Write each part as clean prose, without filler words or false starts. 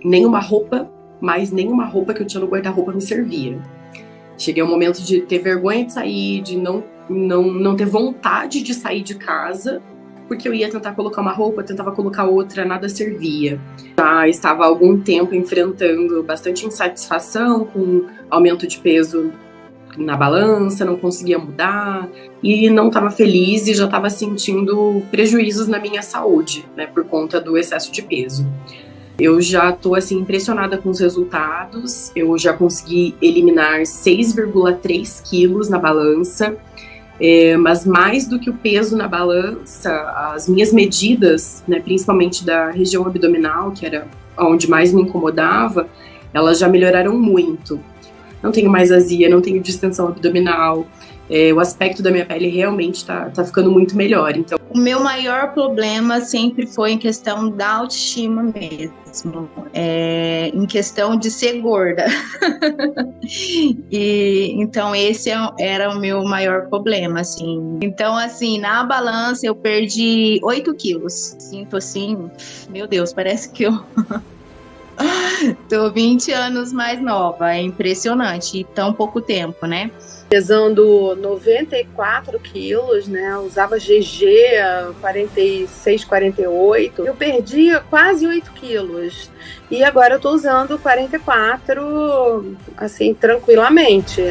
nenhuma roupa, mas nenhuma roupa que eu tinha no guarda-roupa me servia. Cheguei ao momento de ter vergonha de sair, de não ter vontade de sair de casa, porque eu ia tentar colocar uma roupa, tentava colocar outra, nada servia. Já estava há algum tempo enfrentando bastante insatisfação com aumento de peso na balança, não conseguia mudar e não estava feliz e já estava sentindo prejuízos na minha saúde, né, por conta do excesso de peso. Eu já estou assim impressionada com os resultados. Eu já consegui eliminar 6,3 quilos na balança. Mas mais do que o peso na balança, as minhas medidas, né, principalmente da região abdominal, que era onde mais me incomodava, elas já melhoraram muito. Não tenho mais azia, não tenho distensão abdominal, o aspecto da minha pele realmente está ficando muito melhor. Então, o meu maior problema sempre foi em questão da autoestima mesmo, em questão de ser gorda. E então esse era o meu maior problema, assim. Então, assim, na balança eu perdi 8 quilos. Sinto assim, meu Deus, parece que eu tô 20 anos mais nova. É impressionante, e tão pouco tempo, né? Pesando 94 quilos, né? Usava GG 46, 48. Eu perdi quase 8 quilos. E agora eu tô usando 44, assim, tranquilamente.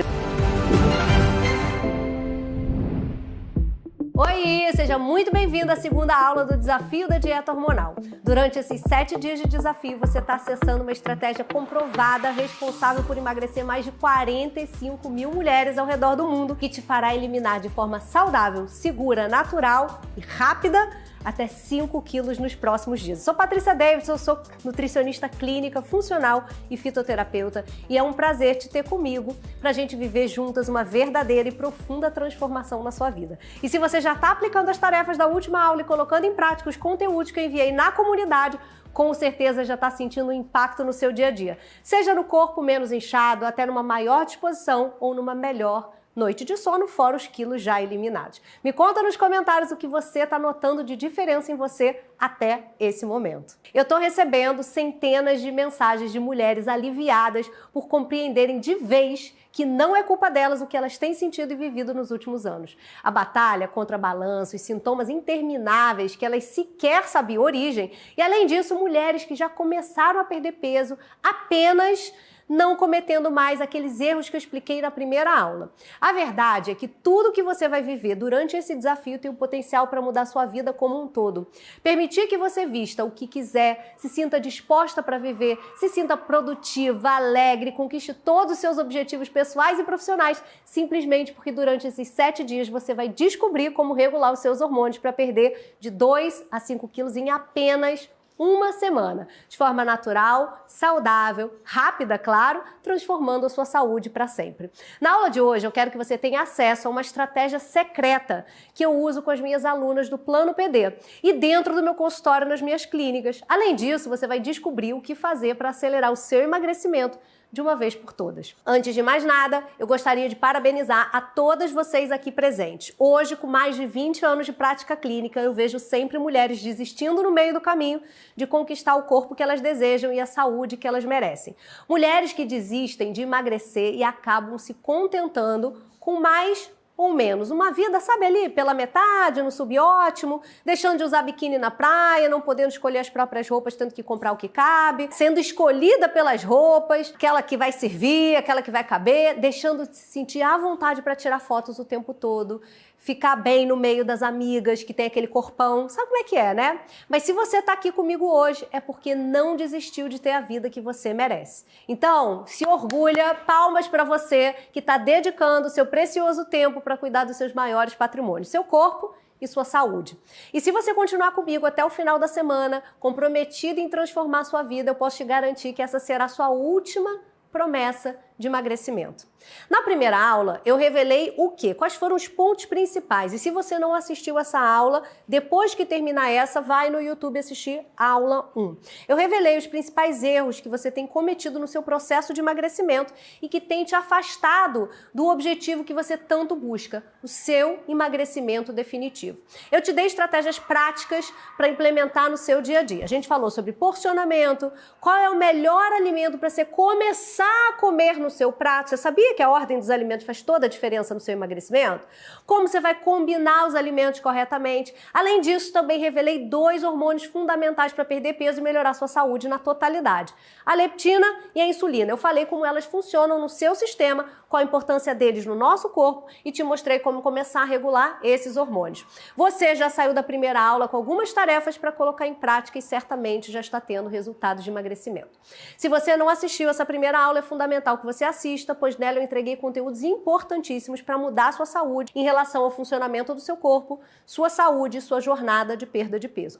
Oi, seja muito bem-vindo à segunda aula do Desafio da Dieta Hormonal. Durante esses 7 dias de desafio, você está acessando uma estratégia comprovada, responsável por emagrecer mais de 45 mil mulheres ao redor do mundo, que te fará eliminar de forma saudável, segura, natural e rápida até 5 quilos nos próximos dias. Eu sou Patrícia Davidson, eu sou nutricionista clínica, funcional e fitoterapeuta, e é um prazer te ter comigo para a gente viver juntas uma verdadeira e profunda transformação na sua vida. E se você já está aplicando as tarefas da última aula e colocando em prática os conteúdos que eu enviei na comunidade, com certeza já está sentindo um impacto no seu dia a dia, seja no corpo menos inchado, até numa maior disposição ou numa melhor noite de sono, fora os quilos já eliminados. Me conta nos comentários o que você está notando de diferença em você até esse momento. Eu estou recebendo centenas de mensagens de mulheres aliviadas por compreenderem de vez que não é culpa delas o que elas têm sentido e vivido nos últimos anos. A batalha contra balanço e sintomas intermináveis que elas sequer sabiam a origem. E além disso, mulheres que já começaram a perder peso apenas não cometendo mais aqueles erros que eu expliquei na primeira aula. A verdade é que tudo que você vai viver durante esse desafio tem o potencial para mudar sua vida como um todo. Permitir que você vista o que quiser, se sinta disposta para viver, se sinta produtiva, alegre, conquiste todos os seus objetivos pessoais e profissionais, simplesmente porque durante esses 7 dias você vai descobrir como regular os seus hormônios para perder de 2 a 5 quilos em apenas uma semana, de forma natural, saudável, rápida, claro, transformando a sua saúde para sempre. Na aula de hoje, eu quero que você tenha acesso a uma estratégia secreta que eu uso com as minhas alunas do Plano PD e dentro do meu consultório nas minhas clínicas. Além disso, você vai descobrir o que fazer para acelerar o seu emagrecimento de uma vez por todas. Antes de mais nada, eu gostaria de parabenizar a todas vocês aqui presentes. Hoje, com mais de 20 anos de prática clínica, eu vejo sempre mulheres desistindo no meio do caminho de conquistar o corpo que elas desejam e a saúde que elas merecem. Mulheres que desistem de emagrecer e acabam se contentando com mais ou menos. Uma vida, sabe, ali pela metade, no subótimo, deixando de usar biquíni na praia, não podendo escolher as próprias roupas, tendo que comprar o que cabe, sendo escolhida pelas roupas, aquela que vai servir, aquela que vai caber, deixando de se sentir à vontade para tirar fotos o tempo todo, ficar bem no meio das amigas que tem aquele corpão, sabe como é que é, né? Mas se você tá aqui comigo hoje, é porque não desistiu de ter a vida que você merece. Então, se orgulha, palmas para você que tá dedicando o seu precioso tempo para cuidar dos seus maiores patrimônios, seu corpo e sua saúde. E se você continuar comigo até o final da semana, comprometida em transformar a sua vida, eu posso te garantir que essa será a sua última promessa de emagrecimento. Na primeira aula, eu revelei o quê? Quais foram os pontos principais? E se você não assistiu essa aula, depois que terminar essa, vai no YouTube assistir a aula 1. Eu revelei os principais erros que você tem cometido no seu processo de emagrecimento e que tem te afastado do objetivo que você tanto busca, o seu emagrecimento definitivo. Eu te dei estratégias práticas para implementar no seu dia a dia. A gente falou sobre porcionamento, qual é o melhor alimento para você começar a comer no seu prato. Você sabia que a ordem dos alimentos faz toda a diferença no seu emagrecimento? Como você vai combinar os alimentos corretamente? Além disso, também revelei 2 hormônios fundamentais para perder peso e melhorar sua saúde na totalidade. A leptina e a insulina. Eu falei como elas funcionam no seu sistema, qual a importância deles no nosso corpo e te mostrei como começar a regular esses hormônios. Você já saiu da primeira aula com algumas tarefas para colocar em prática e certamente já está tendo resultados de emagrecimento. Se você não assistiu essa primeira aula, é fundamental que você assista, pois nela eu entreguei conteúdos importantíssimos para mudar a sua saúde em relação ao funcionamento do seu corpo, sua saúde e sua jornada de perda de peso.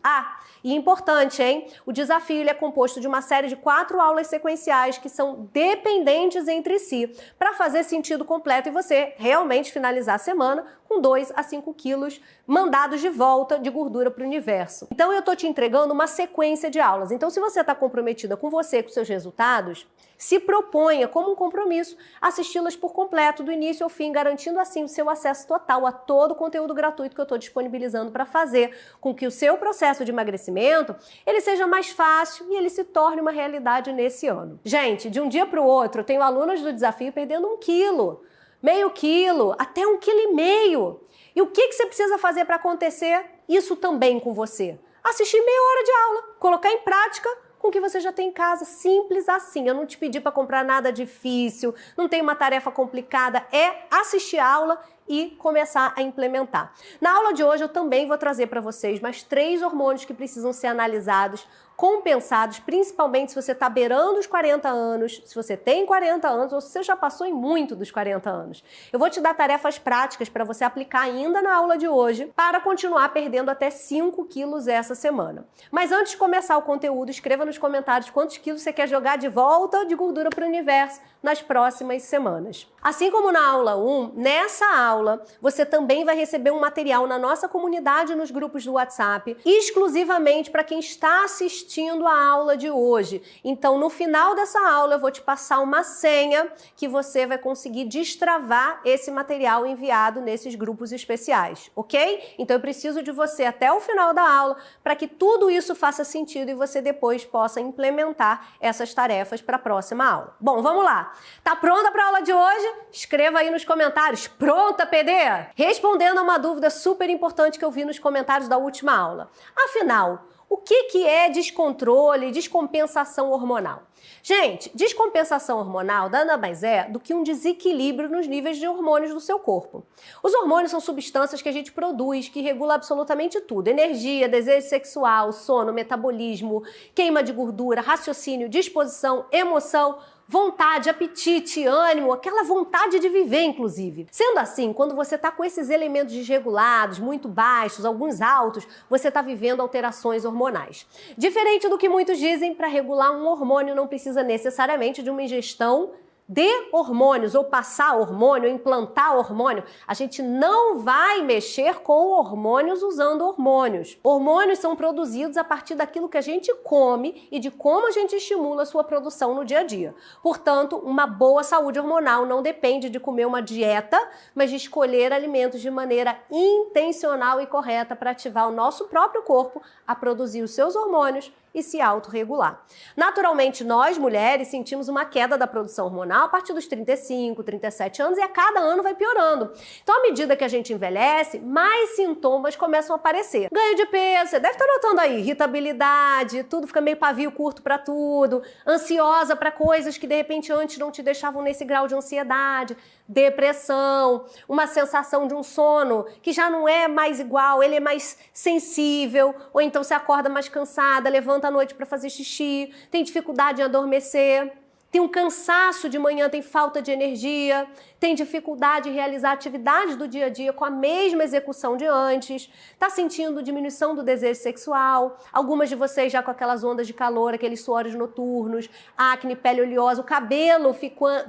E importante, hein? O desafio ele é composto de uma série de 4 aulas sequenciais que são dependentes entre si para fazer sentido completo e você realmente finalizar a semana com 2 a 5 quilos mandados de volta de gordura para o universo. Então eu tô te entregando uma sequência de aulas. Então se você está comprometida com você, com seus resultados, se proponha como um compromisso assisti-las por completo, do início ao fim, garantindo assim o seu acesso total a todo o conteúdo gratuito que eu estou disponibilizando para fazer com que o seu processo de emagrecimento ele seja mais fácil e ele se torne uma realidade nesse ano. Gente, de um dia para o outro, eu tenho alunas do desafio perdendo 1 quilo, meio quilo, até 1,5 quilo. E o que você precisa fazer para acontecer isso também com você? Assistir meia hora de aula, colocar em prática com o que você já tem em casa, simples assim. Eu não te pedi para comprar nada difícil, não tem uma tarefa complicada, é assistir a aula e começar a implementar. Na aula de hoje eu também vou trazer para vocês mais 3 hormônios que precisam ser analisados, compensados, principalmente se você está beirando os 40 anos, se você tem 40 anos ou se você já passou em muito dos 40 anos. Eu vou te dar tarefas práticas para você aplicar ainda na aula de hoje para continuar perdendo até 5 quilos essa semana. Mas antes de começar o conteúdo, escreva nos comentários quantos quilos você quer jogar de volta de gordura para o universo nas próximas semanas. Assim como na aula 1, nessa aula você também vai receber um material na nossa comunidade nos grupos do WhatsApp, exclusivamente para quem está assistindo a aula de hoje. Então, no final dessa aula, eu vou te passar uma senha que você vai conseguir destravar esse material enviado nesses grupos especiais, ok? Então, eu preciso de você até o final da aula para que tudo isso faça sentido e você depois possa implementar essas tarefas para a próxima aula. Bom, vamos lá. Tá pronta para a aula de hoje? Escreva aí nos comentários. Pronta, PD? Respondendo a uma dúvida super importante que eu vi nos comentários da última aula. Afinal, o que é descontrole e descompensação hormonal? Gente, descompensação hormonal nada mais é do que um desequilíbrio nos níveis de hormônios do seu corpo. Os hormônios são substâncias que a gente produz, que regulam absolutamente tudo. Energia, desejo sexual, sono, metabolismo, queima de gordura, raciocínio, disposição, emoção, vontade, apetite, ânimo, aquela vontade de viver, inclusive. Sendo assim, quando você está com esses elementos desregulados, muito baixos, alguns altos, você está vivendo alterações hormonais. Diferente do que muitos dizem, para regular um hormônio não precisa necessariamente de uma ingestão de hormônios, ou passar hormônio, ou implantar hormônio. A gente não vai mexer com hormônios usando hormônios. Hormônios são produzidos a partir daquilo que a gente come e de como a gente estimula a sua produção no dia a dia. Portanto, uma boa saúde hormonal não depende de comer uma dieta, mas de escolher alimentos de maneira intencional e correta para ativar o nosso próprio corpo a produzir os seus hormônios e se autorregular. Naturalmente, nós, mulheres, sentimos uma queda da produção hormonal a partir dos 35, 37 anos e a cada ano vai piorando. Então, à medida que a gente envelhece, mais sintomas começam a aparecer. Ganho de peso, você deve estar notando aí, irritabilidade, tudo fica meio pavio curto para tudo, ansiosa para coisas que de repente antes não te deixavam nesse grau de ansiedade, depressão, uma sensação de um sono que já não é mais igual, ele é mais sensível, ou então você acorda mais cansada, levanta à noite para fazer xixi, tem dificuldade em adormecer. tem um cansaço de manhã, tem falta de energia, tem dificuldade em realizar atividades do dia a dia com a mesma execução de antes, está sentindo diminuição do desejo sexual, algumas de vocês já com aquelas ondas de calor, aqueles suores noturnos, acne, pele oleosa, o cabelo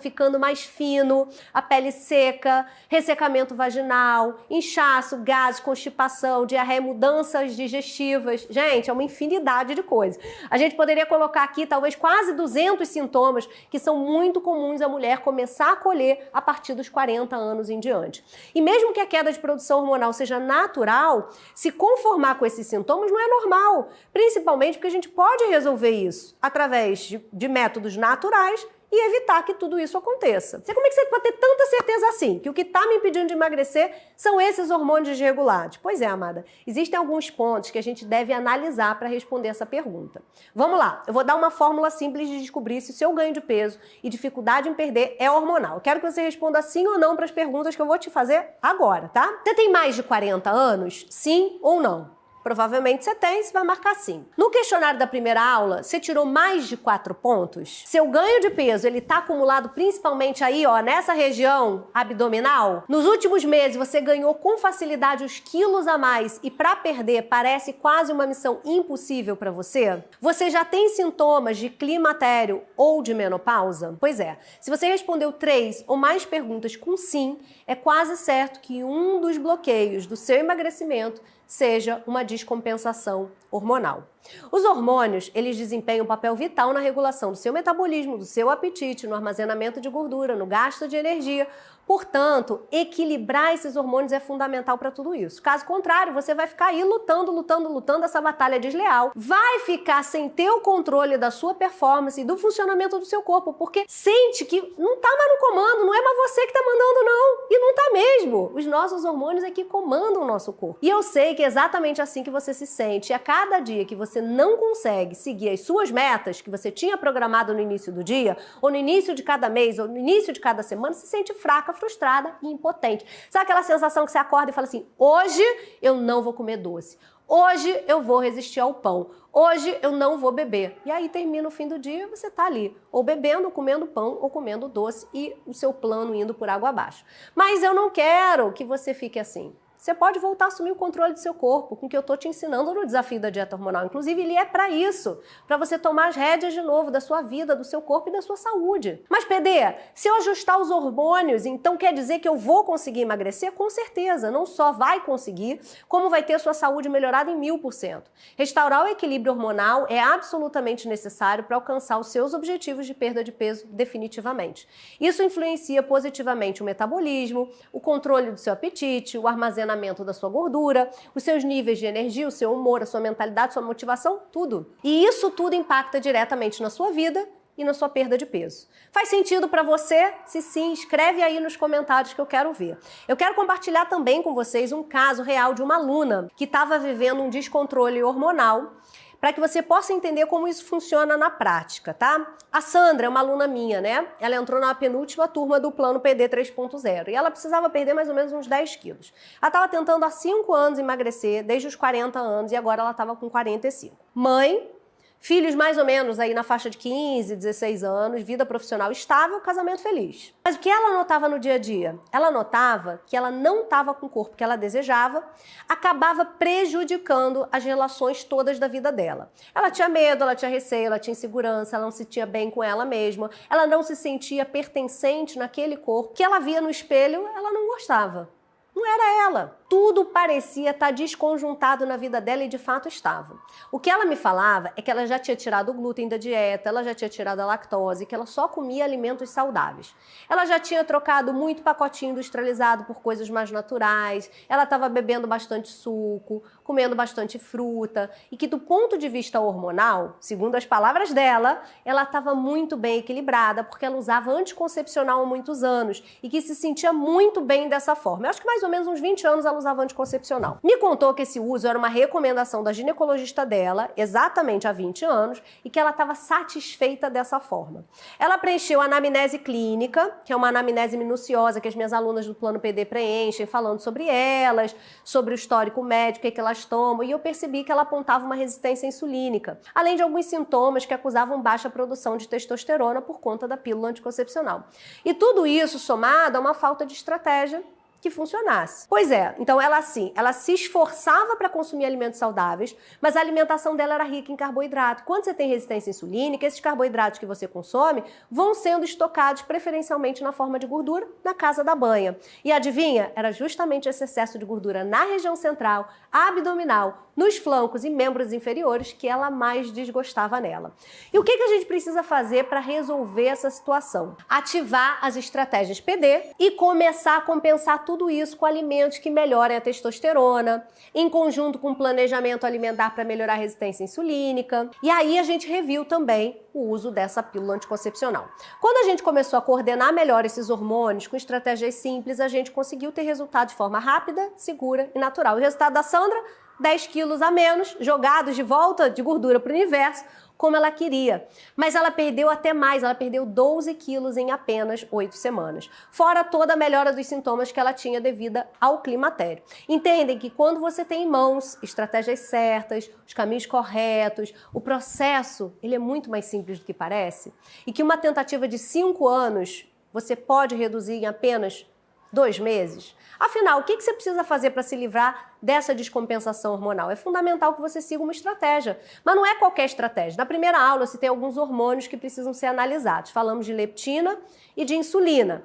ficando mais fino, a pele seca, ressecamento vaginal, inchaço, gases, constipação, diarreia, mudanças digestivas. Gente, é uma infinidade de coisas. A gente poderia colocar aqui talvez quase 200 sintomas que são muito comuns a mulher começar a colher a partir dos 40 anos em diante. E mesmo que a queda de produção hormonal seja natural, se conformar com esses sintomas não é normal, principalmente porque a gente pode resolver isso através de métodos naturais e evitar que tudo isso aconteça. Como é que você pode ter tanta certeza assim, que o que está me impedindo de emagrecer são esses hormônios desregulados? Pois é, amada, existem alguns pontos que a gente deve analisar para responder essa pergunta. Vamos lá, eu vou dar uma fórmula simples de descobrir se o seu ganho de peso e dificuldade em perder é hormonal. Eu quero que você responda sim ou não para as perguntas que eu vou te fazer agora, tá? Você tem mais de 40 anos? Sim ou não? Provavelmente você tem, você vai marcar sim. No questionário da primeira aula, você tirou mais de 4 pontos? Seu ganho de peso, ele tá acumulado principalmente aí, ó, nessa região abdominal? Nos últimos meses, você ganhou com facilidade os quilos a mais e para perder parece quase uma missão impossível para você? Você já tem sintomas de climatério ou de menopausa? Pois é, se você respondeu 3 ou mais perguntas com sim, é quase certo que um dos bloqueios do seu emagrecimento seja uma descompensação hormonal. Os hormônios, eles desempenham um papel vital na regulação do seu metabolismo, do seu apetite, no armazenamento de gordura, no gasto de energia. Portanto, equilibrar esses hormônios é fundamental para tudo isso. Caso contrário, você vai ficar aí lutando essa batalha desleal. Vai ficar sem ter o controle da sua performance e do funcionamento do seu corpo, porque sente que não tá mais no comando, não é mais você que tá mandando não. E não tá mesmo. Os nossos hormônios é que comandam o nosso corpo. E eu sei que é exatamente assim que você se sente. E a cada dia que você não consegue seguir as suas metas que você tinha programado no início do dia, ou no início de cada mês, ou no início de cada semana, se sente fraca, frustrada e impotente. Sabe aquela sensação que você acorda e fala assim, hoje eu não vou comer doce, hoje eu vou resistir ao pão, hoje eu não vou beber. E aí termina o fim do dia, você tá ali, ou bebendo, ou comendo pão, ou comendo doce e o seu plano indo por água abaixo. Mas eu não quero que você fique assim. Você pode voltar a assumir o controle do seu corpo, com o que eu tô te ensinando no desafio da dieta hormonal. Inclusive, ele é para isso, para você tomar as rédeas de novo da sua vida, do seu corpo e da sua saúde. Mas, PD, se eu ajustar os hormônios, então quer dizer que eu vou conseguir emagrecer? Com certeza, não só vai conseguir, como vai ter sua saúde melhorada em 1000%. Restaurar o equilíbrio hormonal é absolutamente necessário para alcançar os seus objetivos de perda de peso definitivamente. Isso influencia positivamente o metabolismo, o controle do seu apetite, o armazenamento da sua gordura, os seus níveis de energia, o seu humor, a sua mentalidade, sua motivação, tudo. E isso tudo impacta diretamente na sua vida e na sua perda de peso. Faz sentido para você? Se sim, escreve aí nos comentários que eu quero ver. Eu quero compartilhar também com vocês um caso real de uma aluna que estava vivendo um descontrole hormonal, para que você possa entender como isso funciona na prática, tá? A Sandra é uma aluna minha, né? Ela entrou na penúltima turma do plano PD 3.0 e ela precisava perder mais ou menos uns 10 quilos. Ela estava tentando há 5 anos emagrecer, desde os 40 anos, e agora ela estava com 45. Mãe, filhos mais ou menos aí na faixa de 15, 16 anos, vida profissional estável, casamento feliz. Mas o que ela notava no dia a dia? Ela notava que ela não estava com o corpo que ela desejava, acabava prejudicando as relações todas da vida dela. Ela tinha medo, ela tinha receio, ela tinha insegurança, ela não se sentia bem com ela mesma, ela não se sentia pertencente naquele corpo que ela via no espelho, ela não gostava. Não era ela. Tudo parecia estar desconjuntado na vida dela e de fato estava. O que ela me falava é que ela já tinha tirado o glúten da dieta, ela já tinha tirado a lactose, que ela só comia alimentos saudáveis. Ela já tinha trocado muito pacotinho industrializado por coisas mais naturais, ela estava bebendo bastante suco, comendo bastante fruta e que do ponto de vista hormonal, segundo as palavras dela, ela estava muito bem equilibrada porque ela usava anticoncepcional há muitos anos e que se sentia muito bem dessa forma. Eu acho que mais ou menos uns 20 anos ela usava anticoncepcional. Me contou que esse uso era uma recomendação da ginecologista dela, exatamente há 20 anos, e que ela estava satisfeita dessa forma. Ela preencheu a anamnese clínica, que é uma anamnese minuciosa que as minhas alunas do plano PD preenchem, falando sobre elas, sobre o histórico médico, o que elas estômago, e eu percebi que ela apontava uma resistência insulínica, além de alguns sintomas que acusavam baixa produção de testosterona por conta da pílula anticoncepcional. E tudo isso somado a uma falta de estratégia que funcionasse. Pois é, então ela se esforçava para consumir alimentos saudáveis, mas a alimentação dela era rica em carboidrato. Quando você tem resistência insulínica, esses carboidratos que você consome vão sendo estocados preferencialmente na forma de gordura na casa da banha. E adivinha? Era justamente esse excesso de gordura na região central, abdominal, nos flancos e membros inferiores que ela mais desgostava nela. E o que a gente precisa fazer para resolver essa situação? Ativar as estratégias PD e começar a compensar tudo isso com alimentos que melhorem a testosterona, em conjunto com planejamento alimentar para melhorar a resistência insulínica. E aí a gente reviu também o uso dessa pílula anticoncepcional. Quando a gente começou a coordenar melhor esses hormônios com estratégias simples, a gente conseguiu ter resultado de forma rápida, segura e natural. O resultado da Sandra? 10 quilos a menos, jogados de volta de gordura para o universo, como ela queria. Mas ela perdeu até mais, ela perdeu 12 quilos em apenas 8 semanas. Fora toda a melhora dos sintomas que ela tinha devido ao climatério. Entendem que quando você tem em mãos estratégias certas, os caminhos corretos, o processo ele é muito mais simples do que parece. E que uma tentativa de 5 anos você pode reduzir em apenas 2 meses. Afinal, o que você precisa fazer para se livrar dessa descompensação hormonal? É fundamental que você siga uma estratégia, mas não é qualquer estratégia. Na primeira aula, eu citei alguns hormônios que precisam ser analisados. Falamos de leptina e de insulina.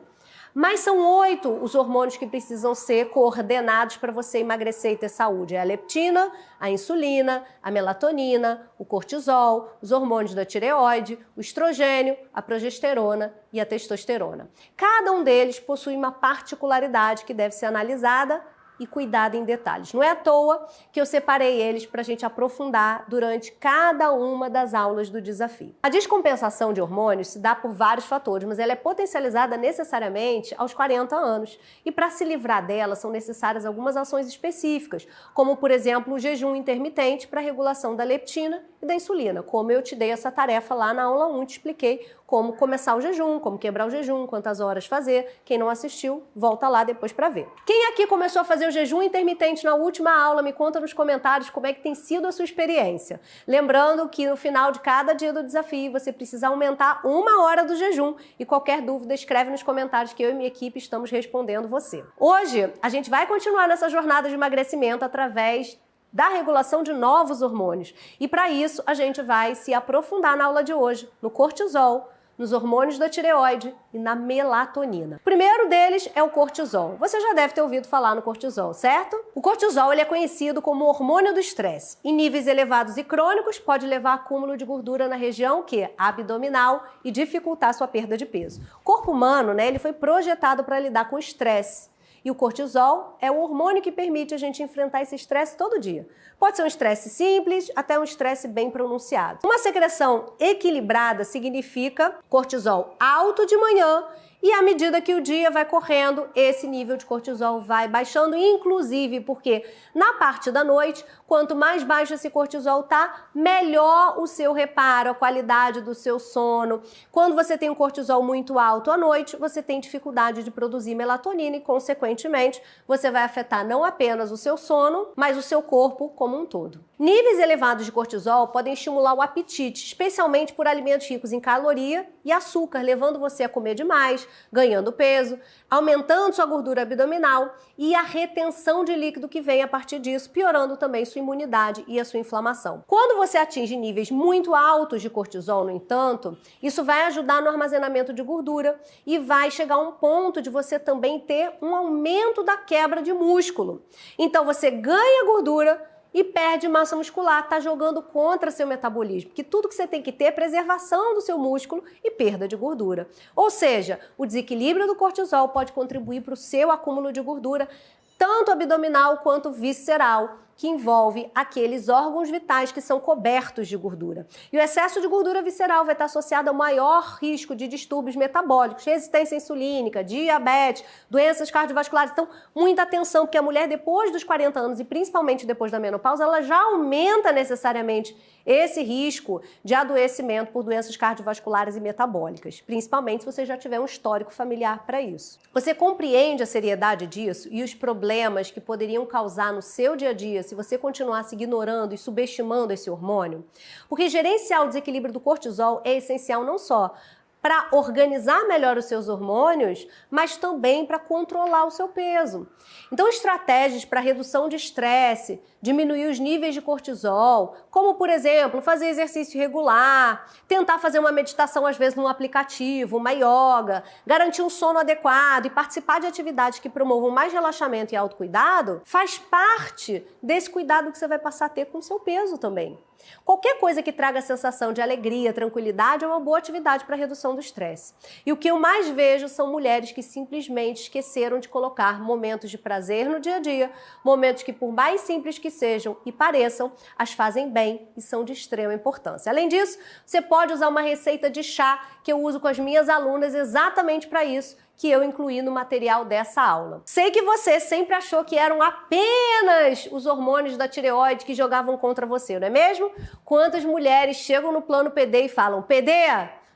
Mas são 8 os hormônios que precisam ser coordenados para você emagrecer e ter saúde. É a leptina, a insulina, a melatonina, o cortisol, os hormônios da tireoide, o estrogênio, a progesterona e a testosterona. Cada um deles possui uma particularidade que deve ser analisada e cuidado em detalhes. Não é à toa que eu separei eles para a gente aprofundar durante cada uma das aulas do desafio. A descompensação de hormônios se dá por vários fatores, mas ela é potencializada necessariamente aos 40 anos. E para se livrar dela são necessárias algumas ações específicas, como por exemplo o jejum intermitente para a regulação da leptina e da insulina, como eu te dei essa tarefa lá na aula 1, te expliquei como começar o jejum, como quebrar o jejum, quantas horas fazer. Quem não assistiu, volta lá depois para ver. Quem aqui começou a fazer o jejum intermitente na última aula, me conta nos comentários como é que tem sido a sua experiência. Lembrando que no final de cada dia do desafio, você precisa aumentar 1 hora do jejum. E qualquer dúvida, escreve nos comentários que eu e minha equipe estamos respondendo você. Hoje, a gente vai continuar nessa jornada de emagrecimento através da regulação de novos hormônios. E para isso, a gente vai se aprofundar na aula de hoje, no cortisol, nos hormônios da tireoide e na melatonina. O primeiro deles é o cortisol. Você já deve ter ouvido falar no cortisol, certo? O cortisol ele é conhecido como hormônio do estresse. Em níveis elevados e crônicos, pode levar a acúmulo de gordura na região abdominal e dificultar sua perda de peso. O corpo humano, ele foi projetado para lidar com o estresse. E o cortisol é o hormônio que permite a gente enfrentar esse estresse todo dia. Pode ser um estresse simples, até um estresse bem pronunciado. Uma secreção equilibrada significa cortisol alto de manhã e à medida que o dia vai correndo, esse nível de cortisol vai baixando, inclusive porque na parte da noite, quanto mais baixo esse cortisol tá, melhor o seu reparo, a qualidade do seu sono. Quando você tem um cortisol muito alto à noite, você tem dificuldade de produzir melatonina e, consequentemente, você vai afetar não apenas o seu sono, mas o seu corpo como um todo. Níveis elevados de cortisol podem estimular o apetite, especialmente por alimentos ricos em caloria e açúcar, levando você a comer demais, ganhando peso, aumentando sua gordura abdominal e a retenção de líquido que vem a partir disso, piorando também sua imunidade e a sua inflamação. Quando você atinge níveis muito altos de cortisol, no entanto, isso vai ajudar no armazenamento de gordura e vai chegar a um ponto de você também ter um aumento da quebra de músculo. Então você ganha gordura e perde massa muscular, está jogando contra seu metabolismo, porque tudo que você tem que ter é preservação do seu músculo e perda de gordura. Ou seja, o desequilíbrio do cortisol pode contribuir para o seu acúmulo de gordura, tanto abdominal quanto visceral, que envolve aqueles órgãos vitais que são cobertos de gordura. E o excesso de gordura visceral vai estar associado ao maior risco de distúrbios metabólicos, resistência insulínica, diabetes, doenças cardiovasculares. Então, muita atenção, porque a mulher depois dos 40 anos e principalmente depois da menopausa, ela já aumenta necessariamente esse risco de adoecimento por doenças cardiovasculares e metabólicas, principalmente se você já tiver um histórico familiar para isso. Você compreende a seriedade disso e os problemas que poderiam causar no seu dia a dia se você continuasse ignorando e subestimando esse hormônio? Porque gerenciar o desequilíbrio do cortisol é essencial não só para organizar melhor os seus hormônios, mas também para controlar o seu peso. Então, estratégias para redução de estresse, diminuir os níveis de cortisol, como, por exemplo, fazer exercício regular, tentar fazer uma meditação, às vezes, num aplicativo, uma yoga, garantir um sono adequado e participar de atividades que promovam mais relaxamento e autocuidado, faz parte desse cuidado que você vai passar a ter com o seu peso também. Qualquer coisa que traga a sensação de alegria, tranquilidade é uma boa atividade para redução do estresse. E o que eu mais vejo são mulheres que simplesmente esqueceram de colocar momentos de prazer no dia a dia, momentos que, por mais simples que sejam e pareçam, as fazem bem e são de extrema importância. Além disso, você pode usar uma receita de chá que eu uso com as minhas alunas exatamente para isso, que eu incluí no material dessa aula. Sei que você sempre achou que eram apenas os hormônios da tireoide que jogavam contra você, não é mesmo? Quantas mulheres chegam no plano PD e falam: PD,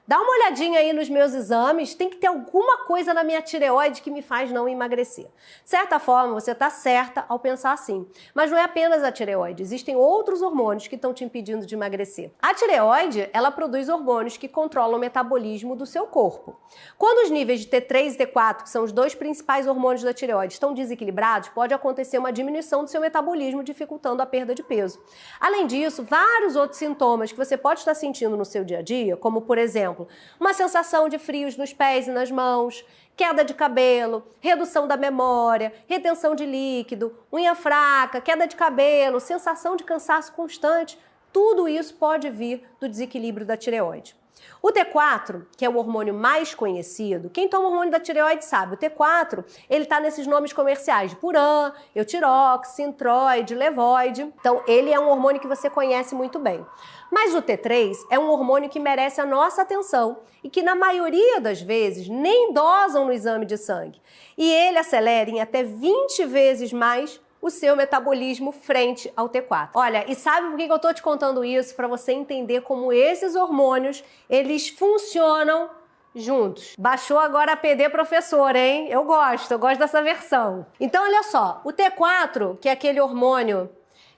dá uma olhadinha aí nos meus exames, tem que ter alguma coisa na minha tireoide que me faz não emagrecer. De certa forma, você está certa ao pensar assim. Mas não é apenas a tireoide, existem outros hormônios que estão te impedindo de emagrecer. A tireoide, ela produz hormônios que controlam o metabolismo do seu corpo. Quando os níveis de T3 e T4, que são os dois principais hormônios da tireoide, estão desequilibrados, pode acontecer uma diminuição do seu metabolismo, dificultando a perda de peso. Além disso, vários outros sintomas que você pode estar sentindo no seu dia a dia, como, por exemplo, uma sensação de frios nos pés e nas mãos, queda de cabelo, redução da memória, retenção de líquido, unha fraca, queda de cabelo, sensação de cansaço constante, tudo isso pode vir do desequilíbrio da tireoide. O T4, que é o hormônio mais conhecido, quem toma o hormônio da tireoide sabe, o T4, ele está nesses nomes comerciais de Puran, Eutirox, Synthroid, Levoide. Então, ele é um hormônio que você conhece muito bem. Mas o T3 é um hormônio que merece a nossa atenção e que, na maioria das vezes, nem dosam no exame de sangue. E ele acelera em até 20 vezes mais o seu metabolismo frente ao T4. Olha, e sabe por que eu tô te contando isso? Para você entender como esses hormônios, eles funcionam juntos. Baixou agora a PD professora, hein? Eu gosto dessa versão. Então, olha só, o T4, que é aquele hormônio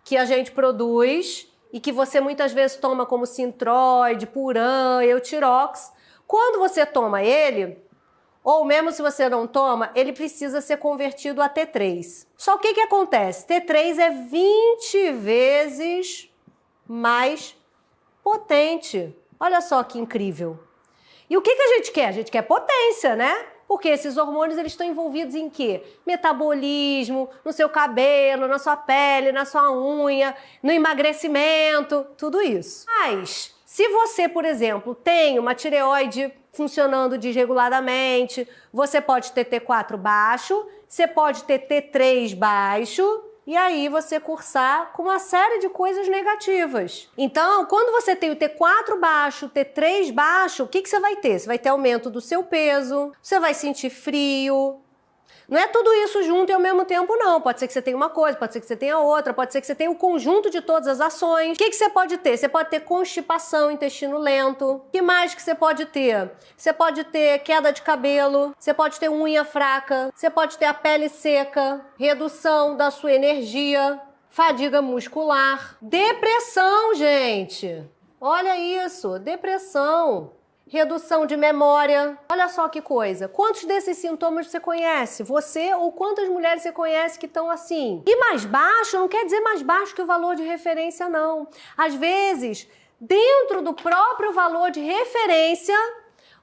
que a gente produz e que você muitas vezes toma como Synthroid, Puran, Eutirox, quando você toma ele, ou mesmo se você não toma, ele precisa ser convertido a T3. Só que o que acontece? T3 é 20 vezes mais potente. Olha só que incrível. E o que a gente quer? A gente quer potência, né? Porque esses hormônios, eles estão envolvidos em quê? Metabolismo, no seu cabelo, na sua pele, na sua unha, no emagrecimento, tudo isso. Mas, se você, por exemplo, tem uma tireoide funcionando desreguladamente, você pode ter T4 baixo, você pode ter T3 baixo, e aí você cursar com uma série de coisas negativas. Então, quando você tem o T4 baixo, T3 baixo, o que você vai ter? Você vai ter aumento do seu peso, você vai sentir frio. Não é tudo isso junto e ao mesmo tempo, não. Pode ser que você tenha uma coisa, pode ser que você tenha outra, pode ser que você tenha o conjunto de todas as ações. O que você pode ter? Você pode ter constipação, intestino lento. O que mais que você pode ter? Você pode ter queda de cabelo, você pode ter unha fraca, você pode ter a pele seca, redução da sua energia, fadiga muscular, depressão, gente. Olha isso, depressão. Redução de memória. Olha só que coisa. Quantos desses sintomas você conhece? Você ou quantas mulheres você conhece que estão assim? E mais baixo não quer dizer mais baixo que o valor de referência, não. Às vezes, dentro do próprio valor de referência,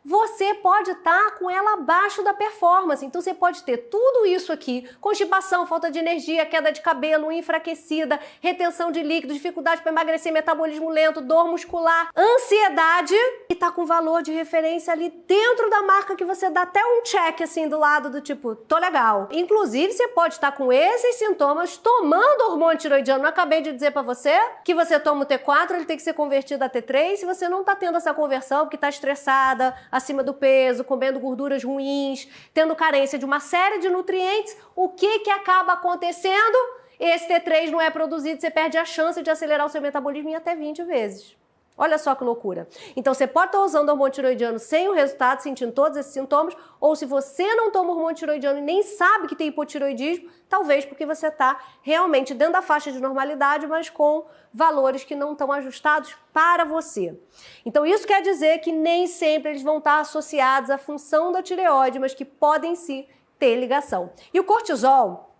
você pode estar com ela abaixo da performance. Então, você pode ter tudo isso aqui: constipação, falta de energia, queda de cabelo, unha enfraquecida, retenção de líquido, dificuldade para emagrecer, metabolismo lento, dor muscular, ansiedade, e tá com valor de referência ali dentro da marca que você dá até um check assim do lado do tipo, tô legal. Inclusive, você pode estar com esses sintomas tomando hormônio tiroidiano. Eu acabei de dizer para você que você toma o T4, ele tem que ser convertido a T3. Se você não tá tendo essa conversão porque tá estressada, acima do peso, comendo gorduras ruins, tendo carência de uma série de nutrientes, o que acaba acontecendo? Esse T3 não é produzido, você perde a chance de acelerar o seu metabolismo em até 20 vezes. Olha só que loucura. Então, você pode estar usando hormônio tiroidiano sem o resultado, sentindo todos esses sintomas, ou se você não toma hormônio tiroidiano e nem sabe que tem hipotiroidismo, talvez porque você está realmente dentro da faixa de normalidade, mas com valores que não estão ajustados para você. Então, isso quer dizer que nem sempre eles vão estar associados à função da tireoide, mas que podem sim ter ligação. E o cortisol,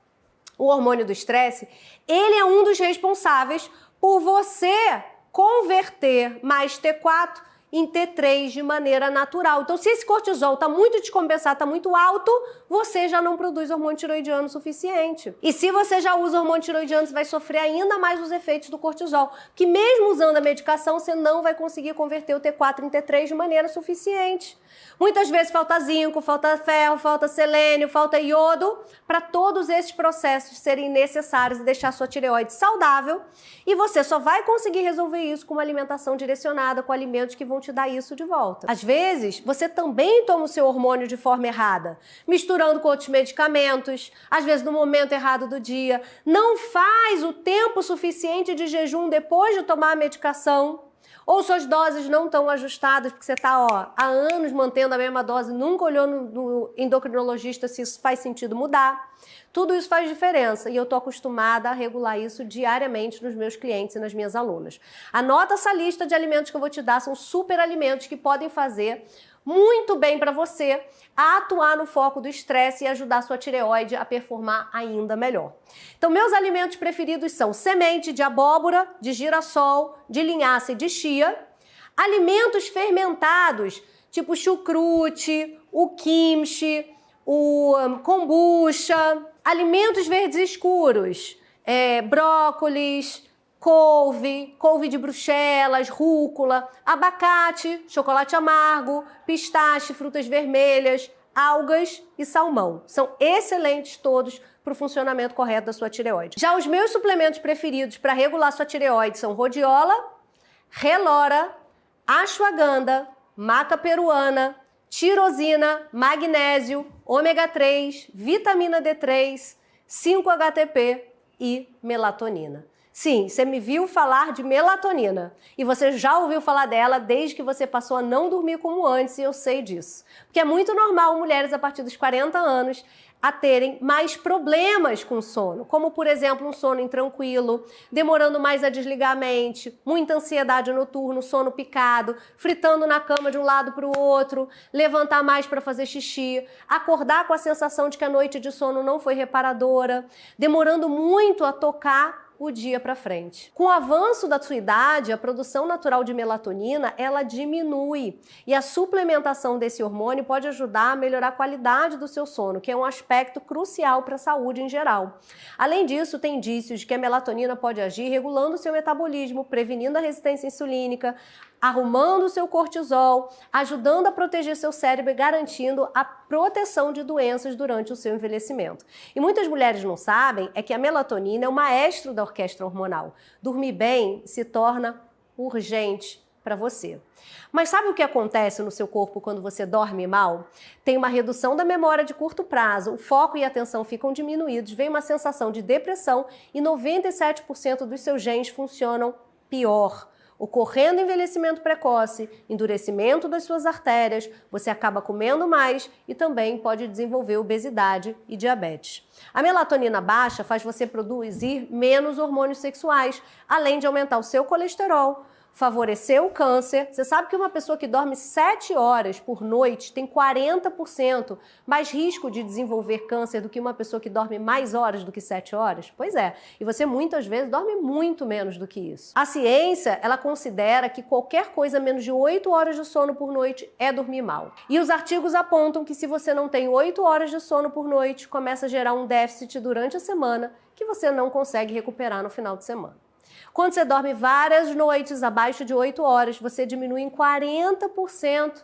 o hormônio do estresse, ele é um dos responsáveis por você converter mais T4 em T3 de maneira natural. Então, se esse cortisol está muito descompensado, está muito alto, você já não produz hormônio tiroidiano suficiente. E se você já usa hormônio tiroidiano, você vai sofrer ainda mais os efeitos do cortisol, que mesmo usando a medicação, você não vai conseguir converter o T4 em T3 de maneira suficiente. Muitas vezes falta zinco, falta ferro, falta selênio, falta iodo, para todos esses processos serem necessários e deixar sua tireoide saudável. E você só vai conseguir resolver isso com uma alimentação direcionada, com alimentos que vão te dar isso de volta. Às vezes, você também toma o seu hormônio de forma errada, misturando com outros medicamentos, às vezes no momento errado do dia. Não faz o tempo suficiente de jejum depois de tomar a medicação. Ou suas doses não estão ajustadas, porque você está há anos mantendo a mesma dose, nunca olhou no endocrinologista se isso faz sentido mudar. Tudo isso faz diferença e eu estou acostumada a regular isso diariamente nos meus clientes e nas minhas alunas. Anota essa lista de alimentos que eu vou te dar, são super alimentos que podem fazer muito bem para você a atuar no foco do estresse e ajudar a sua tireoide a performar ainda melhor. Então, meus alimentos preferidos são semente de abóbora, de girassol, de linhaça e de chia, alimentos fermentados, tipo chucrute, o kimchi, o kombucha, alimentos verdes escuros, brócolis, couve de Bruxelas, rúcula, abacate, chocolate amargo, pistache, frutas vermelhas, algas e salmão. São excelentes todos para o funcionamento correto da sua tireoide. Já os meus suplementos preferidos para regular sua tireoide são rhodiola, relora, ashwagandha, maca peruana, tirosina, magnésio, ômega 3, vitamina D3, 5-HTP e melatonina. Sim, você me viu falar de melatonina e você já ouviu falar dela desde que você passou a não dormir como antes e eu sei disso. Porque é muito normal mulheres a partir dos 40 anos a terem mais problemas com sono, como por exemplo um sono intranquilo, demorando mais a desligar a mente, muita ansiedade noturna, sono picado, fritando na cama de um lado para o outro, levantar mais para fazer xixi, acordar com a sensação de que a noite de sono não foi reparadora, demorando muito a tocar o dia para frente. Com o avanço da sua idade, a produção natural de melatonina, ela diminui e a suplementação desse hormônio pode ajudar a melhorar a qualidade do seu sono, que é um aspecto crucial para a saúde em geral. Além disso, tem indícios de que a melatonina pode agir regulando o seu metabolismo, prevenindo a resistência insulínica, arrumando o seu cortisol, ajudando a proteger seu cérebro e garantindo a proteção de doenças durante o seu envelhecimento. E muitas mulheres não sabem é que a melatonina é o maestro da orquestra hormonal. Dormir bem se torna urgente para você. Mas sabe o que acontece no seu corpo quando você dorme mal? Tem uma redução da memória de curto prazo, o foco e a atenção ficam diminuídos, vem uma sensação de depressão e 97% dos seus genes funcionam pior. Ocorrendo envelhecimento precoce, endurecimento das suas artérias, você acaba comendo mais e também pode desenvolver obesidade e diabetes. A melatonina baixa faz você produzir menos hormônios sexuais, além de aumentar o seu colesterol, favorecer o câncer. Você sabe que uma pessoa que dorme 7 horas por noite tem 40% mais risco de desenvolver câncer do que uma pessoa que dorme mais horas do que 7 horas? Pois é, e você muitas vezes dorme muito menos do que isso. A ciência, ela considera que qualquer coisa menos de 8 horas de sono por noite é dormir mal. E os artigos apontam que se você não tem 8 horas de sono por noite, começa a gerar um déficit durante a semana que você não consegue recuperar no final de semana. Quando você dorme várias noites abaixo de 8 horas, você diminui em 40%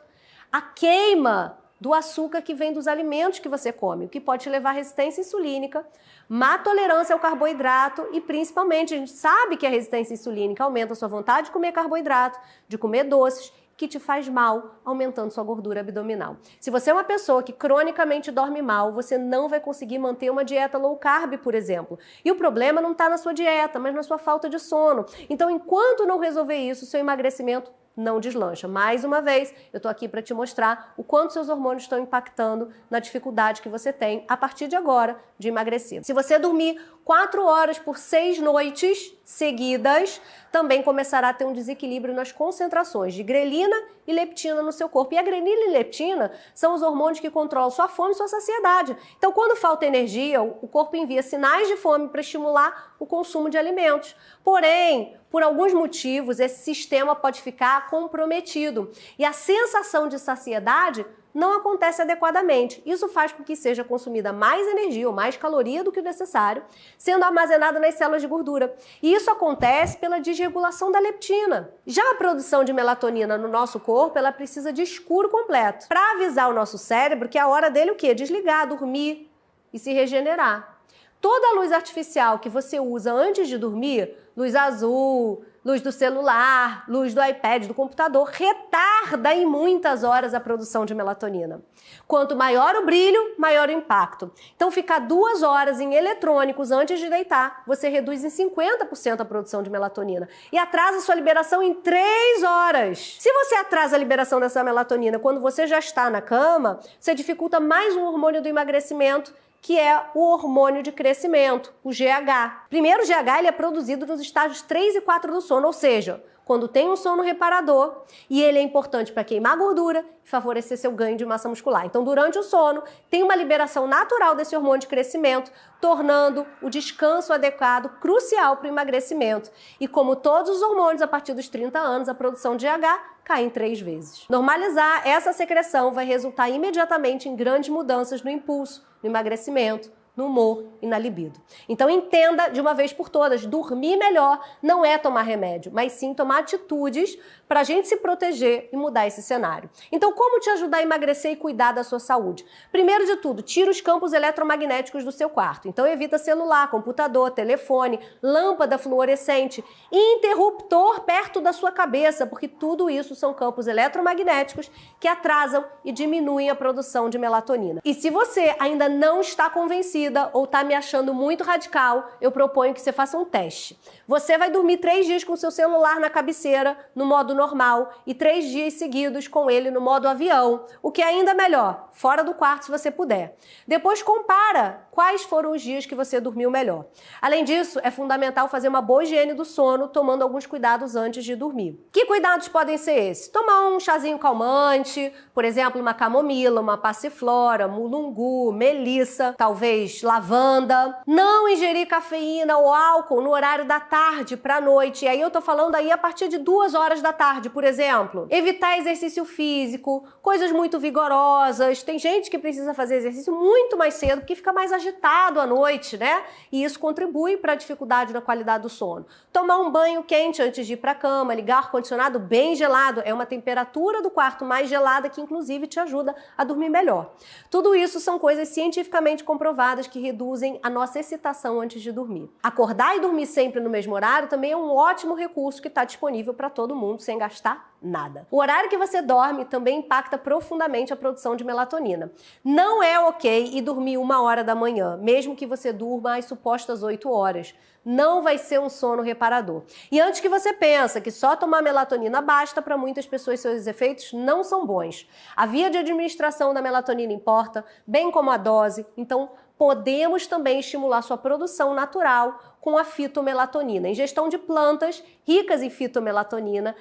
a queima do açúcar que vem dos alimentos que você come, o que pode te levar à resistência insulínica, má tolerância ao carboidrato e principalmente a gente sabe que a resistência insulínica aumenta a sua vontade de comer carboidrato, de comer doces que te faz mal, aumentando sua gordura abdominal. Se você é uma pessoa que cronicamente dorme mal, você não vai conseguir manter uma dieta low carb, por exemplo. E o problema não está na sua dieta, mas na sua falta de sono. Então, enquanto não resolver isso, seu emagrecimento não deslancha. Mais uma vez, eu tô aqui para te mostrar o quanto seus hormônios estão impactando na dificuldade que você tem a partir de agora de emagrecer. Se você dormir 4 horas por 6 noites seguidas, também começará a ter um desequilíbrio nas concentrações de grelina e leptina no seu corpo. E a grelina e leptina são os hormônios que controlam sua fome e sua saciedade. Então, quando falta energia, o corpo envia sinais de fome para estimular o consumo de alimentos. Porém, por alguns motivos, esse sistema pode ficar comprometido e a sensação de saciedade não acontece adequadamente. Isso faz com que seja consumida mais energia ou mais caloria do que o necessário, sendo armazenada nas células de gordura. E isso acontece pela desregulação da leptina. Já a produção de melatonina no nosso corpo, ela precisa de escuro completo, para avisar o nosso cérebro que é a hora dele o quê? Desligar, dormir e se regenerar. Toda a luz artificial que você usa antes de dormir, luz azul, luz do celular, luz do iPad, do computador, retarda em muitas horas a produção de melatonina. Quanto maior o brilho, maior o impacto. Então, ficar 2 horas em eletrônicos antes de deitar, você reduz em 50% a produção de melatonina e atrasa sua liberação em 3 horas. Se você atrasa a liberação dessa melatonina quando você já está na cama, você dificulta mais um hormônio do emagrecimento, que é o hormônio de crescimento, o GH. Primeiro, o GH ele é produzido nos estágios 3 e 4 do sono, ou seja, quando tem um sono reparador, e ele é importante para queimar gordura e favorecer seu ganho de massa muscular. Então, durante o sono, tem uma liberação natural desse hormônio de crescimento, tornando o descanso adequado crucial para o emagrecimento. E como todos os hormônios, a partir dos 30 anos, a produção de GH cai em 3 vezes. Normalizar essa secreção vai resultar imediatamente em grandes mudanças no impulso, no emagrecimento, no humor e na libido. Então entenda de uma vez por todas, dormir melhor não é tomar remédio, mas sim tomar atitudes para a gente se proteger e mudar esse cenário. Então como te ajudar a emagrecer e cuidar da sua saúde? Primeiro de tudo, tira os campos eletromagnéticos do seu quarto. Então evita celular, computador, telefone, lâmpada fluorescente e interruptor perto da sua cabeça, porque tudo isso são campos eletromagnéticos que atrasam e diminuem a produção de melatonina. E se você ainda não está convencido ou está me achando muito radical, eu proponho que você faça um teste. Você vai dormir 3 dias com o seu celular na cabeceira, no modo normal, e 3 dias seguidos com ele no modo avião, o que é ainda melhor, fora do quarto se você puder. Depois compara quais foram os dias que você dormiu melhor. Além disso, é fundamental fazer uma boa higiene do sono, tomando alguns cuidados antes de dormir. Que cuidados podem ser esses? Tomar um chazinho calmante, por exemplo, uma camomila, uma passiflora, mulungu, melissa, talvez lavanda. Não ingerir cafeína ou álcool no horário da tarde para a noite. E aí eu tô falando aí a partir de 2 horas da tarde, por exemplo. Evitar exercício físico, coisas muito vigorosas. Tem gente que precisa fazer exercício muito mais cedo porque fica mais agitado à noite, né? E isso contribui para a dificuldade na qualidade do sono. Tomar um banho quente antes de ir para a cama, ligar o ar-condicionado bem gelado. É uma temperatura do quarto mais gelada que inclusive te ajuda a dormir melhor. Tudo isso são coisas cientificamente comprovadas que reduzem a nossa excitação antes de dormir. Acordar e dormir sempre no mesmo horário também é um ótimo recurso que está disponível para todo mundo sem gastar nada. O horário que você dorme também impacta profundamente a produção de melatonina. Não é ok ir dormir 1 hora da manhã, mesmo que você durma as supostas 8 horas. Não vai ser um sono reparador. E antes que você pense que só tomar melatonina basta, para muitas pessoas seus efeitos não são bons. A via de administração da melatonina importa, bem como a dose, então podemos também estimular sua produção natural com a fitomelatonina. A ingestão de plantas ricas em fitomelatonina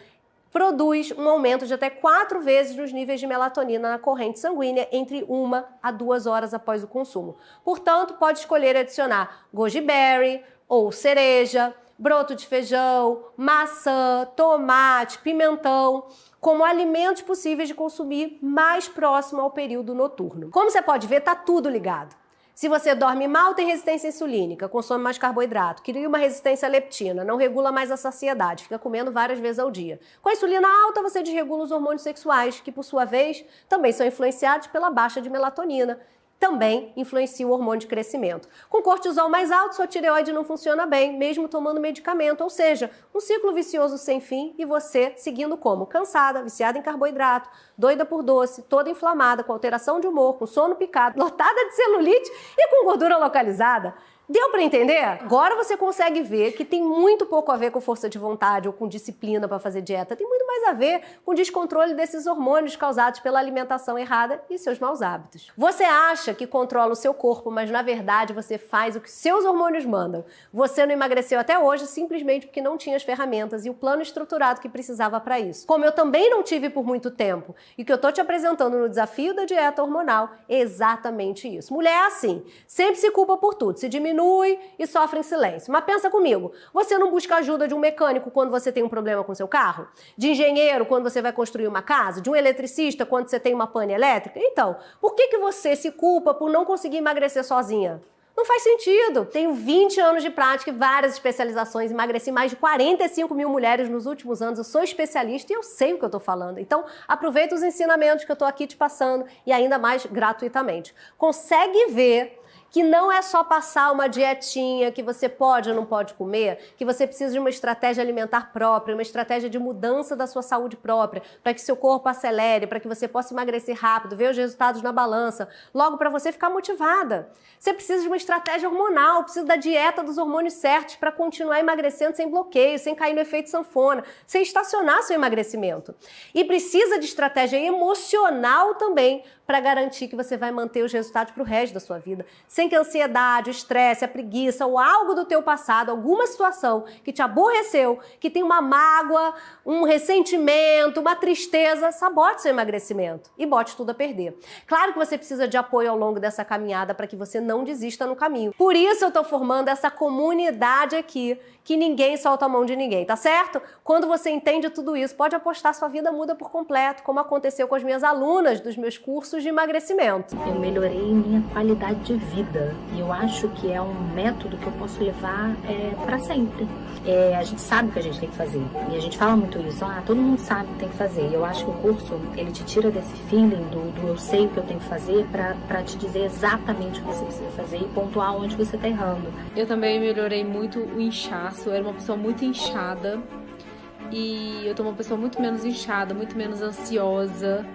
produz um aumento de até 4 vezes nos níveis de melatonina na corrente sanguínea entre 1 a 2 horas após o consumo. Portanto, pode escolher adicionar goji berry ou cereja, broto de feijão, maçã, tomate, pimentão, como alimentos possíveis de consumir mais próximo ao período noturno. Como você pode ver, tá tudo ligado. Se você dorme mal, tem resistência insulínica, consome mais carboidrato, cria uma resistência à leptina, não regula mais a saciedade, fica comendo várias vezes ao dia. Com a insulina alta, você desregula os hormônios sexuais, que por sua vez também são influenciados pela baixa de melatonina. também influencia o hormônio de crescimento. Com cortisol mais alto, sua tireoide não funciona bem, mesmo tomando medicamento, ou seja, um ciclo vicioso sem fim e você seguindo como? Cansada, viciada em carboidrato, doida por doce, toda inflamada, com alteração de humor, com sono picado, lotada de celulite e com gordura localizada. Deu para entender? Agora você consegue ver que tem muito pouco a ver com força de vontade ou com disciplina para fazer dieta. Tem muito mais a ver com descontrole desses hormônios causados pela alimentação errada e seus maus hábitos. Você acha que controla o seu corpo, mas na verdade você faz o que seus hormônios mandam. Você não emagreceu até hoje simplesmente porque não tinha as ferramentas e o plano estruturado que precisava para isso. Como eu também não tive por muito tempo e o que eu tô te apresentando no desafio da dieta hormonal é exatamente isso. Mulher é assim, sempre se culpa por tudo, se diminui e sofre em silêncio. Mas pensa comigo, você não busca ajuda de um mecânico quando você tem um problema com seu carro? De engenheiro quando você vai construir uma casa? De um eletricista quando você tem uma pane elétrica? Então, por que você se culpa por não conseguir emagrecer sozinha? Não faz sentido. Tenho 20 anos de prática e várias especializações. Emagreci mais de 45 mil mulheres nos últimos anos. Eu sou especialista e eu sei o que eu tô falando. Então, aproveita os ensinamentos que eu tô aqui te passando e ainda mais gratuitamente. Consegue ver que não é só passar uma dietinha que você pode ou não pode comer, que você precisa de uma estratégia alimentar própria, uma estratégia de mudança da sua saúde própria, para que seu corpo acelere, para que você possa emagrecer rápido, ver os resultados na balança, logo para você ficar motivada. Você precisa de uma estratégia hormonal, precisa da dieta dos hormônios certos para continuar emagrecendo sem bloqueio, sem cair no efeito sanfona, sem estacionar seu emagrecimento. E precisa de estratégia emocional também, para garantir que você vai manter os resultados para o resto da sua vida, sem que a ansiedade, o estresse, a preguiça ou algo do teu passado, alguma situação que te aborreceu, que tem uma mágoa, um ressentimento, uma tristeza, sabote seu emagrecimento e bote tudo a perder. Claro que você precisa de apoio ao longo dessa caminhada para que você não desista no caminho. Por isso eu estou formando essa comunidade aqui, que ninguém solta a mão de ninguém, tá certo? Quando você entende tudo isso, pode apostar, sua vida muda por completo, como aconteceu com as minhas alunas dos meus cursos de emagrecimento. Eu melhorei minha qualidade de vida e eu acho que é um método que eu posso levar para sempre. A gente sabe o que a gente tem que fazer e a gente fala muito isso, todo mundo sabe o que tem que fazer. E eu acho que o curso, ele te tira desse feeling do eu sei o que eu tenho que fazer para te dizer exatamente o que você precisa fazer e pontuar onde você tá errando. Eu também melhorei muito o inchaço. Eu era uma pessoa muito inchada e eu tô uma pessoa muito menos inchada, muito menos ansiosa.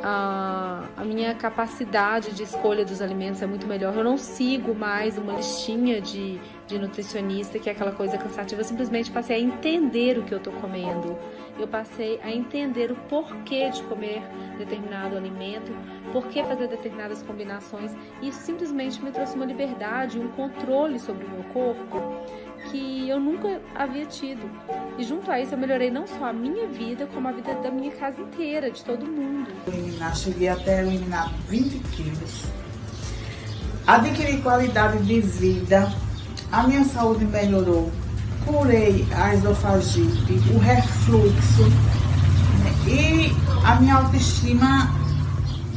A minha capacidade de escolha dos alimentos é muito melhor. Eu não sigo mais uma listinha de nutricionista, que é aquela coisa cansativa. Eu simplesmente passei a entender o que eu tô comendo. Eu passei a entender o porquê de comer determinado alimento, porquê fazer determinadas combinações. Isso simplesmente me trouxe uma liberdade, um controle sobre o meu corpo que eu nunca havia tido. E junto a isso eu melhorei não só a minha vida, como a vida da minha casa inteira, de todo mundo. Cheguei até eliminar 20 quilos. Adquiri qualidade de vida. A minha saúde melhorou. Curei a esofagite, o refluxo. E a minha autoestima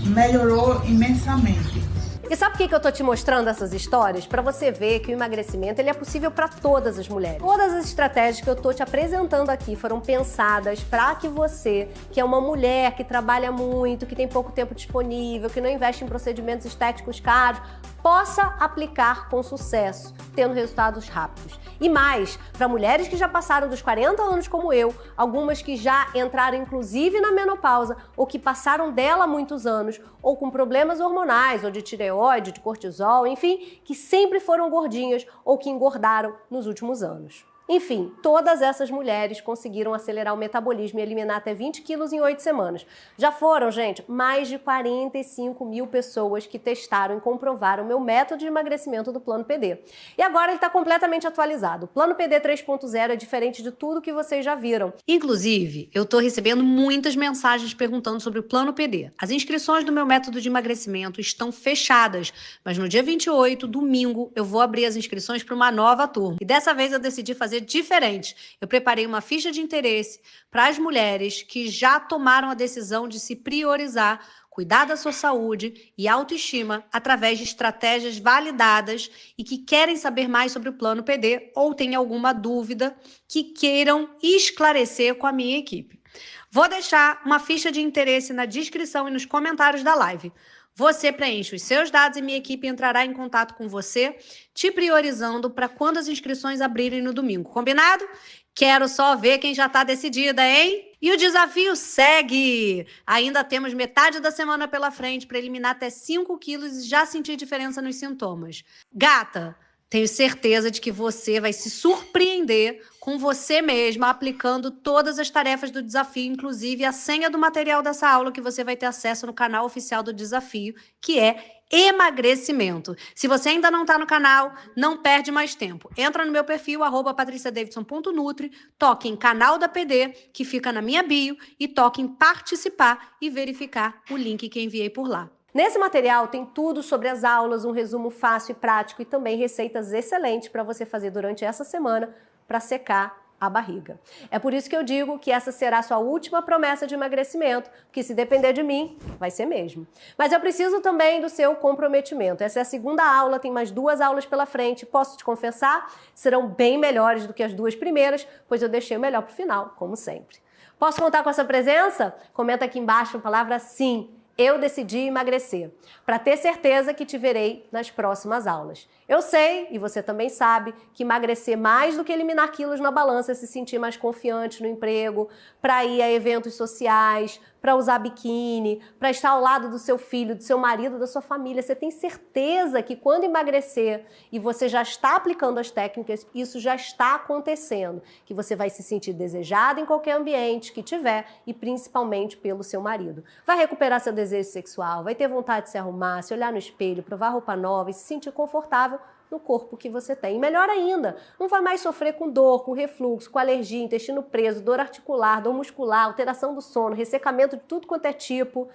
melhorou imensamente. E sabe por que eu tô te mostrando essas histórias? Para você ver que o emagrecimento ele é possível para todas as mulheres. Todas as estratégias que eu tô te apresentando aqui foram pensadas para que você, que é uma mulher que trabalha muito, que tem pouco tempo disponível, que não investe em procedimentos estéticos caros, possa aplicar com sucesso, tendo resultados rápidos. E mais, para mulheres que já passaram dos 40 anos como eu, algumas que já entraram inclusive na menopausa, ou que passaram dela há muitos anos, ou com problemas hormonais, ou de tireoide, de cortisol, enfim, que sempre foram gordinhas ou que engordaram nos últimos anos. Enfim, todas essas mulheres conseguiram acelerar o metabolismo e eliminar até 20 quilos em 8 semanas. Já foram, gente, mais de 45 mil pessoas que testaram e comprovaram o meu método de emagrecimento do Plano PD. E agora ele está completamente atualizado. O Plano PD 3.0 é diferente de tudo que vocês já viram. Inclusive, eu estou recebendo muitas mensagens perguntando sobre o Plano PD. As inscrições do meu método de emagrecimento estão fechadas, mas no dia 28, domingo, eu vou abrir as inscrições para uma nova turma. E dessa vez eu decidi fazer diferente. Eu preparei uma ficha de interesse para as mulheres que já tomaram a decisão de se priorizar, cuidar da sua saúde e autoestima através de estratégias validadas e que querem saber mais sobre o Plano PD ou têm alguma dúvida que queiram esclarecer com a minha equipe. Vou deixar uma ficha de interesse na descrição e nos comentários da live. Você preenche os seus dados e minha equipe entrará em contato com você, te priorizando para quando as inscrições abrirem no domingo. Combinado? Quero só ver quem já está decidida, hein? E o desafio segue! Ainda temos metade da semana pela frente para eliminar até 5 quilos e já sentir diferença nos sintomas. Gata, tenho certeza de que você vai se surpreender com você mesma aplicando todas as tarefas do desafio, inclusive a senha do material dessa aula que você vai ter acesso no canal oficial do desafio, que é emagrecimento. Se você ainda não está no canal, não perde mais tempo. Entra no meu perfil, @patriciadavidson.nutri, toque em canal da PD, que fica na minha bio, e toque em participar e verificar o link que enviei por lá. Nesse material tem tudo sobre as aulas, um resumo fácil e prático e também receitas excelentes para você fazer durante essa semana para secar a barriga. É por isso que eu digo que essa será a sua última promessa de emagrecimento, que se depender de mim, vai ser mesmo. Mas eu preciso também do seu comprometimento. Essa é a segunda aula, tem mais 2 aulas pela frente. Posso te confessar, serão bem melhores do que as 2 primeiras, pois eu deixei o melhor para o final, como sempre. Posso contar com a sua presença? Comenta aqui embaixo a palavra sim. Eu decidi emagrecer, para ter certeza que te verei nas próximas aulas. Eu sei, e você também sabe, que emagrecer mais do que eliminar quilos na balança é se sentir mais confiante no emprego, para ir a eventos sociais, para usar biquíni, para estar ao lado do seu filho, do seu marido, da sua família. Você tem certeza que quando emagrecer e você já está aplicando as técnicas, isso já está acontecendo, que você vai se sentir desejado em qualquer ambiente que tiver e principalmente pelo seu marido. Vai recuperar seu desejo sexual, vai ter vontade de se arrumar, se olhar no espelho, provar roupa nova e se sentir confortável no corpo que você tem. E melhor ainda, não vai mais sofrer com dor, com refluxo, com alergia, intestino preso, dor articular, dor muscular, alteração do sono, ressecamento de tudo quanto é tipo,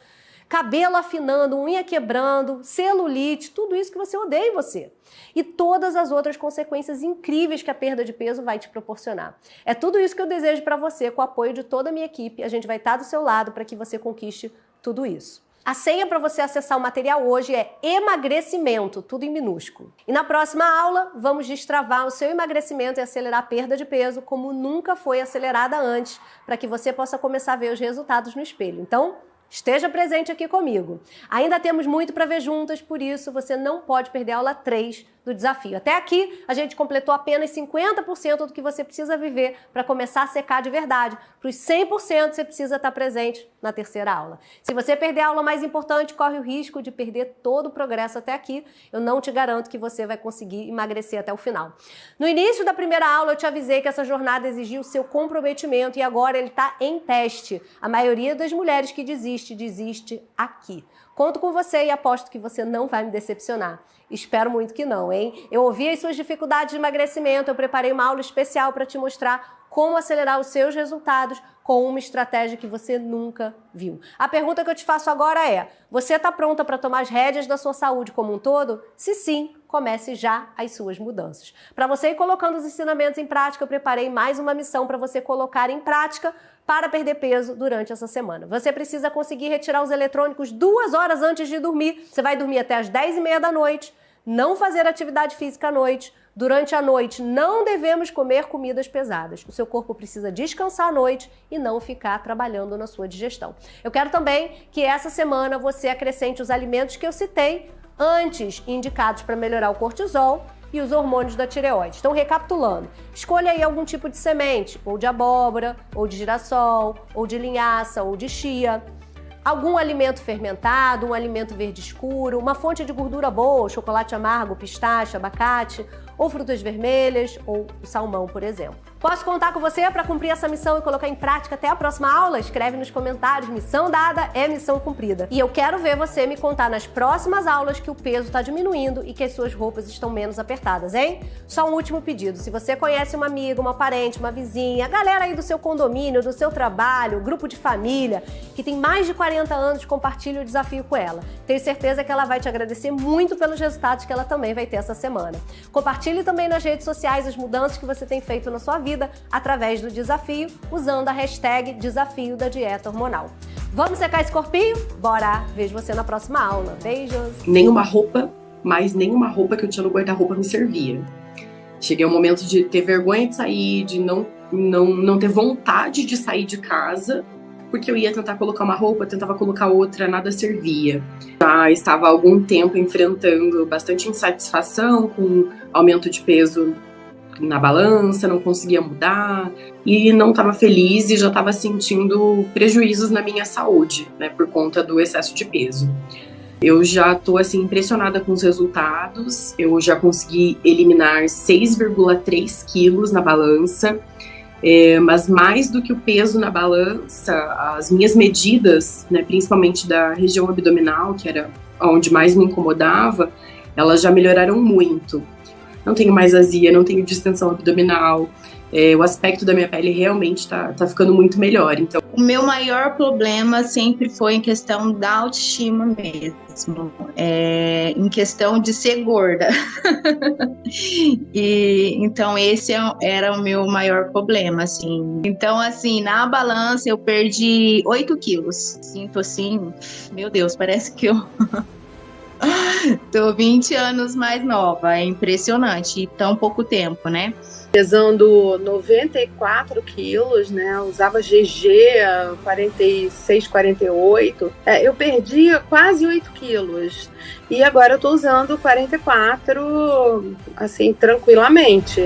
cabelo afinando, unha quebrando, celulite, tudo isso que você odeia em você. E todas as outras consequências incríveis que a perda de peso vai te proporcionar. É tudo isso que eu desejo para você, com o apoio de toda a minha equipe. A gente vai estar do seu lado para que você conquiste tudo isso. A senha para você acessar o material hoje é emagrecimento, tudo em minúsculo. E na próxima aula, vamos destravar o seu emagrecimento e acelerar a perda de peso como nunca foi acelerada antes, para que você possa começar a ver os resultados no espelho. Então, esteja presente aqui comigo. Ainda temos muito para ver juntas, por isso você não pode perder a aula 3 do desafio. Até aqui, a gente completou apenas 50% do que você precisa viver para começar a secar de verdade. Para os 100%, você precisa estar presente na terceira aula. Se você perder a aula mais importante, corre o risco de perder todo o progresso até aqui. Eu não te garanto que você vai conseguir emagrecer até o final. No início da primeira aula, eu te avisei que essa jornada exigia o seu comprometimento e agora ele está em teste. A maioria das mulheres que desiste aqui. Conto com você e aposto que você não vai me decepcionar. Espero muito que não, hein? Eu ouvi as suas dificuldades de emagrecimento, eu preparei uma aula especial para te mostrar como acelerar os seus resultados com uma estratégia que você nunca viu. A pergunta que eu te faço agora é: você está pronta para tomar as rédeas da sua saúde como um todo? Se sim, comece já as suas mudanças. Para você ir colocando os ensinamentos em prática, eu preparei mais uma missão para você colocar em prática para perder peso durante essa semana. Você precisa conseguir retirar os eletrônicos 2 horas antes de dormir. Você vai dormir até as 10h30 da noite, não fazer atividade física à noite. Durante a noite, não devemos comer comidas pesadas. O seu corpo precisa descansar à noite e não ficar trabalhando na sua digestão. Eu quero também que essa semana você acrescente os alimentos que eu citei antes, indicados para melhorar o cortisol e os hormônios da tireoide. Então, recapitulando, escolha aí algum tipo de semente, ou de abóbora, ou de girassol, ou de linhaça, ou de chia. Algum alimento fermentado, um alimento verde escuro, uma fonte de gordura boa, chocolate amargo, pistache, abacate, ou frutas vermelhas, ou o salmão, por exemplo. Posso contar com você para cumprir essa missão e colocar em prática até a próxima aula? Escreve nos comentários, missão dada é missão cumprida. E eu quero ver você me contar nas próximas aulas que o peso está diminuindo e que as suas roupas estão menos apertadas, hein? Só um último pedido, se você conhece uma amiga, uma parente, uma vizinha, a galera aí do seu condomínio, do seu trabalho, grupo de família, que tem mais de 40 anos, compartilhe o desafio com ela. Tenho certeza que ela vai te agradecer muito pelos resultados que ela também vai ter essa semana. Compartilhe também nas redes sociais as mudanças que você tem feito na sua vida através do desafio, usando a hashtag Desafio da Dieta Hormonal. Vamos secar esse corpinho? Bora! Vejo você na próxima aula. Beijos! Nenhuma roupa, mas nenhuma roupa que eu tinha no guarda-roupa me servia. Cheguei ao momento de ter vergonha de sair, de não ter vontade de sair de casa, porque eu ia tentar colocar uma roupa, tentava colocar outra, nada servia. Já estava há algum tempo enfrentando bastante insatisfação com aumento de peso na balança, não conseguia mudar e não estava feliz e já estava sentindo prejuízos na minha saúde, né, por conta do excesso de peso. Eu já estou assim impressionada com os resultados. Eu já consegui eliminar 6,3 quilos na balança. Mas mais do que o peso na balança, as minhas medidas, né, principalmente da região abdominal, que era onde mais me incomodava, elas já melhoraram muito. Não tenho mais azia, não tenho distensão abdominal, o aspecto da minha pele realmente está ficando muito melhor. Então, o meu maior problema sempre foi em questão da autoestima mesmo, em questão de ser gorda. E então esse era o meu maior problema, assim. Então, assim, na balança eu perdi 8 quilos. Sinto assim, meu Deus, parece que eu tô 20 anos mais nova. É impressionante, e tão pouco tempo, né? Pesando 94 quilos, né? Usava GG 46, 48. Eu perdi quase 8 quilos. E agora eu tô usando 44, assim, tranquilamente.